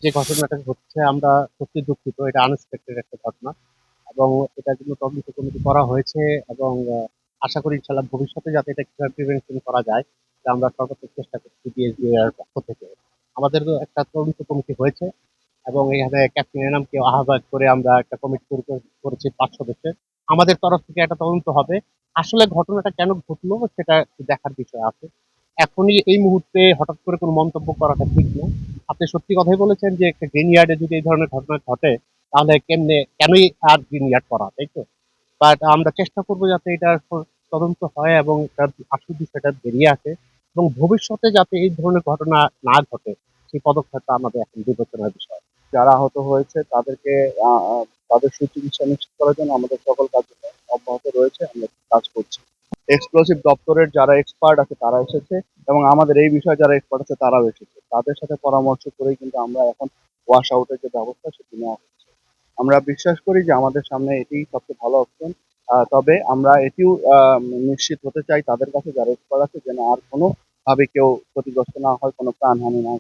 যে ঘটনাটা ঘটছে আমরা সত্যি দুঃখিত। এটা আনএক্সপেক্টেড একটা ঘটনা এবং এটার জন্য তদন্ত কমিটি করা হয়েছে এবং আশা করি ইনশাআল্লাহ ভবিষ্যতে যাতে এটা কিভাবে প্রিভেনশন করা যায় তা আমরা সর্বোচ্চ চেষ্টা করছি বিএসবিআর পক্ষ থেকে। আমাদের একটা তদন্ত কমিটি হয়েছে এবং এখানে ক্যাপ্টেন এনামকে আহ্বায়ক করে আমরা একটা কমিটি তৈরি করেছি ৫ সদস্যের। আমাদের তরফ থেকে একটা তদন্ত হবে। আসলে ঘটনাটা কেন ঘটলো সেটা একটু দেখার বিষয় আছে। এখনই এই মুহূর্তে হঠাৎ করে কোনো মন্তব্য করাটা ঠিক না। আপনি সত্যি কথাই বলেছেন যে একটা গ্রিন ইয়ার্ডে যদি এই ধরনের ঘটনা ঘটে তাহলে কেনই আর গ্রিন ইয়ার্ড করা, তাই তো? বাট আমরা চেষ্টা করব যাতে এটার তদন্ত হয় এবং তার আসল বিষয়টা বেরিয়ে আসে এবং ভবিষ্যতে যাতে এই ধরনের ঘটনা না ঘটে সেই পদক্ষেপটা আমাদের এখন বিবেচনার বিষয়। যারা আহত হয়েছে তাদেরকে তাদের সুচিকিৎসা নিশ্চিত করার জন্য আমাদের সকল কার্যক্রম অব্যাহত রয়েছে, আমরা কাজ করছি। এক্সপ্লোসিভ দপ্তরের যারা এক্সপার্ট আছে তারা এসেছে এবং আমাদের এই বিষয়ে যারা এক্সপার্ট আছে তারাও এসেছে, তাদের সাথে পরামর্শ করেই কিন্তু আমরা এখন ওয়াশ আউটের যে ব্যবস্থা সেটি নেওয়া হচ্ছে। আমরা বিশ্বাস করি যে আমাদের সামনে এটি সবচেয়ে ভালো অপশন। তবে আমরা এটিও নিশ্চিত হতে চাই তাদের কাছে যারা এক্সপার্ট আছে যেন আর কোনো ভাবে কেউ ক্ষতিগ্রস্ত না হয়, কোনো প্রাণহানি না।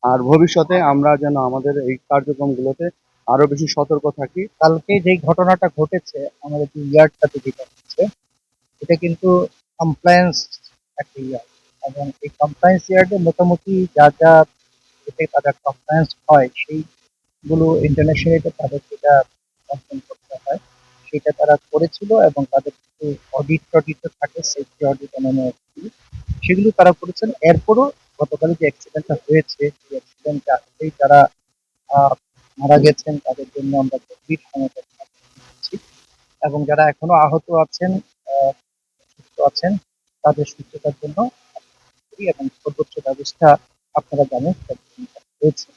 আর ভবিষ্যতে আমরা যেন আমাদের এই কার্যক্রমগুলোতে আরো বেশি সতর্ক থাকি। কালকে যেই ঘটনাটা ঘটেছে আমাদের যে ইয়ার্ডটাতে যেটা হচ্ছে এটা কিন্তু কমপ্লায়েন্স একটা ইয়ার্ড, এবং এই কমপ্লায়েন্স ইয়ার্ডে মোটামুটি যা যা এতে তাদের কমপ্লায়েন্স হয় সেইগুলো ইন্টারন্যাশনালি তাদের যেটা কমপ্লেন করতে হয় সেটা তারা করেছিল, এবং তাদের কিছু অডিট টডিট থাকে, সেফটি অডিট অন্যান্য সেগুলো তারা করেছেন। এরপরও গতকাল যে অ্যাক্সিডেন্টটা হয়েছে সেই অ্যাক্সিডেন্টে তারা আহ, মারা গেছেন, তাদের জন্য আমরা গভীর সমবেদনা জানাচ্ছি। এবং যারা এখনো আহত আছেন, আহ, সুস্থ আছেন, তাদের সুস্থতার জন্য করি এবং সর্বোচ্চ ব্যবস্থা আপনারা জানেন হয়েছে।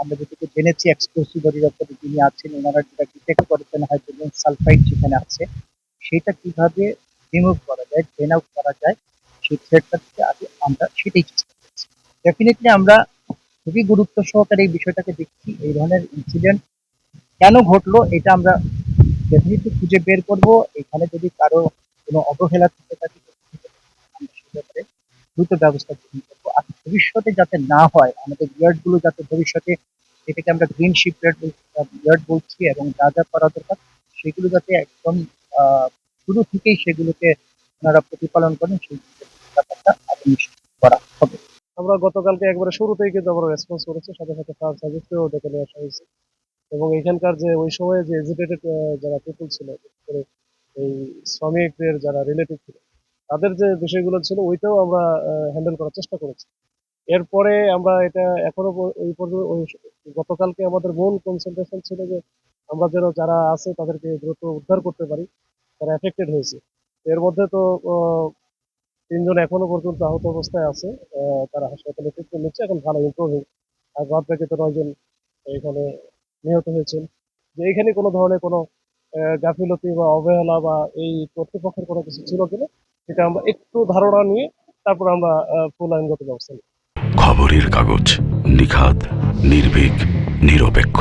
আমরা যেটুকু জেনেছি এক্সক্লুসিভ অধিদপ্তরে যিনি আছেন ওনারা যেটা ডিটেক্ট করেছেন হাইড্রোজেন সালফাইড যেখানে আছে সেটা কিভাবে রিমুভ করা যায়, ড্রেন আউট করা যায়, সেই থ্রেডটা থেকে আগে আমরা সেটাই চেষ্টা করছি। ডেফিনেটলি আমরা খুবই গুরুত্ব সহকারে এই বিষয়টাকে দেখছি। এই ধরনের ইনসিডেন্ট কেন ঘটলো এটা আমরা ডেফিনেটলি খুঁজে বের করব। এখানে যদি কারো কোনো অবহেলা থেকে থাকে আমরা সে ব্যাপারে দ্রুত ব্যবস্থা গ্রহণ করবো। আর ভবিষ্যতে যাতে না হয়, আমাদের ইয়ার্ড গুলো যাতে ভবিষ্যতে, এটাকে আমরা গ্রিন শিপ ইয়ার্ড বলছি, এবং যা যা করা দরকার সেগুলো যাতে একদম শুরু থেকেই সেগুলোকে ওনারা প্রতিপালন করেন, সেই ব্যাপারটা আগে নিশ্চিত করা হবে। আমরা গতকালকে একবারে শুরুতেই কিন্তু আমরা রেসপন্স করেছি, সাথে সাথে ফায়ার সার্ভিসকেও ডেকে নিয়ে আসা হয়েছে এবং এখানকার যে ওই সময়ে যে এজিটেটেড যারা পিপুল ছিল, বিশেষ করে এই শ্রমিকদের যারা রিলেটিভ ছিল, তাদের যে বিষয়গুলো ছিল ওইটাও আমরা হ্যান্ডেল করার চেষ্টা করেছি। এরপরে আমরা এটা এখনো ওই পর্যন্ত ওই গতকালকে আমাদের মূল কনসেন্ট্রেশন ছিল যে আমরা যেন যারা আছে তাদেরকে দ্রুত উদ্ধার করতে পারি, তারা এফেক্টেড হয়েছে। এর মধ্যে তো ৩ জন এখনো পর্যন্ত আহত অবস্থায় আছে, তারা হাসপাতালে ট্রিটমেন্ট নিচ্ছে, এখন ভালো ইমপ্রুভিং। আর বাদ বাকি তো ৯ জন এখানে নিহত হয়েছেন। যে এখানে কোনো ধরনের কোনো গাফিলতি বা অবহেলা বা এই কর্তৃপক্ষের কোনো কিছু ছিল কিনা সেটা আমরা একটু ধারণা নিয়ে তারপর আমরা ফুল আইনগত ব্যবস্থা নিই। খবরের কাগজ, নিখাত, নির্ভীক, নিরপেক্ষ।